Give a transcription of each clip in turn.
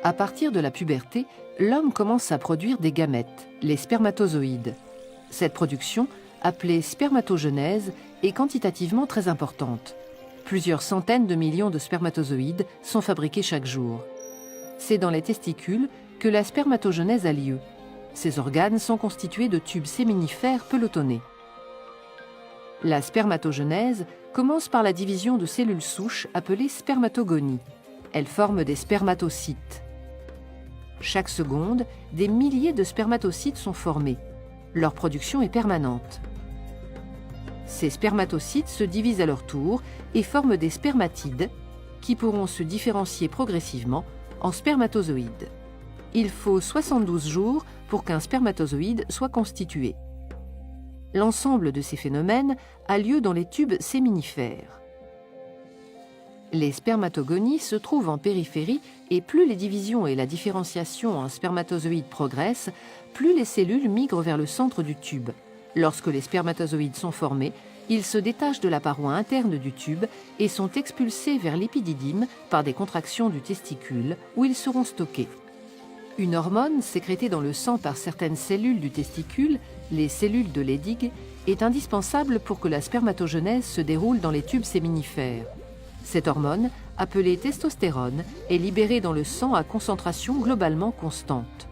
À partir de la puberté, l'homme commence à produire des gamètes, les spermatozoïdes. Cette production, appelée spermatogenèse, est quantitativement très importante. Plusieurs centaines de millions de spermatozoïdes sont fabriqués chaque jour. C'est dans les testicules que la spermatogenèse a lieu. Ces organes sont constitués de tubes séminifères pelotonnés. La spermatogenèse commence par la division de cellules souches appelées spermatogonies. Elles forment des spermatocytes. Chaque seconde, des milliers de spermatocytes sont formés. Leur production est permanente. Ces spermatocytes se divisent à leur tour et forment des spermatides qui pourront se différencier progressivement en spermatozoïdes. Il faut 72 jours pour qu'un spermatozoïde soit constitué. L'ensemble de ces phénomènes a lieu dans les tubes séminifères. Les spermatogonies se trouvent en périphérie et plus les divisions et la différenciation en spermatozoïdes progressent, plus les cellules migrent vers le centre du tube. Lorsque les spermatozoïdes sont formés, ils se détachent de la paroi interne du tube et sont expulsés vers l'épididyme par des contractions du testicule où ils seront stockés. Une hormone sécrétée dans le sang par certaines cellules du testicule, les cellules de Leydig, est indispensable pour que la spermatogenèse se déroule dans les tubes séminifères. Cette hormone, appelée testostérone, est libérée dans le sang à concentration globalement constante.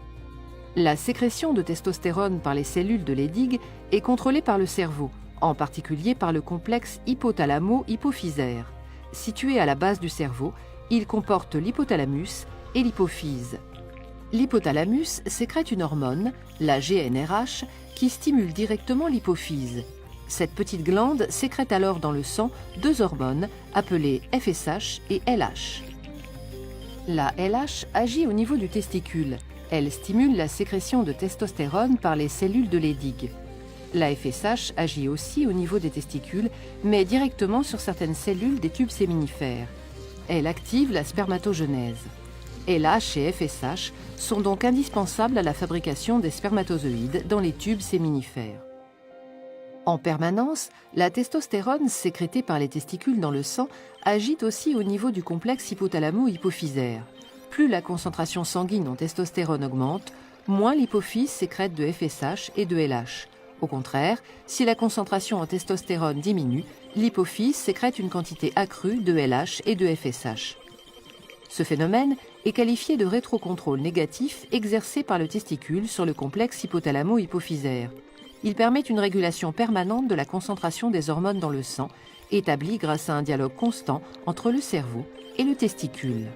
La sécrétion de testostérone par les cellules de Leydig est contrôlée par le cerveau, en particulier par le complexe hypothalamo-hypophysaire. Situé à la base du cerveau, il comporte l'hypothalamus et l'hypophyse. L'hypothalamus sécrète une hormone, la GnRH, qui stimule directement l'hypophyse. Cette petite glande sécrète alors dans le sang deux hormones appelées FSH et LH. La LH agit au niveau du testicule. Elle stimule la sécrétion de testostérone par les cellules de Leydig. La FSH agit aussi au niveau des testicules, mais directement sur certaines cellules des tubes séminifères. Elle active la spermatogenèse. LH et FSH sont donc indispensables à la fabrication des spermatozoïdes dans les tubes séminifères. En permanence, la testostérone sécrétée par les testicules dans le sang agit aussi au niveau du complexe hypothalamo-hypophysaire. Plus la concentration sanguine en testostérone augmente, moins l'hypophyse sécrète de FSH et de LH. Au contraire, si la concentration en testostérone diminue, l'hypophyse sécrète une quantité accrue de LH et de FSH. Ce phénomène est qualifié de rétrocontrôle négatif exercé par le testicule sur le complexe hypothalamo-hypophysaire. Il permet une régulation permanente de la concentration des hormones dans le sang, établie grâce à un dialogue constant entre le cerveau et le testicule.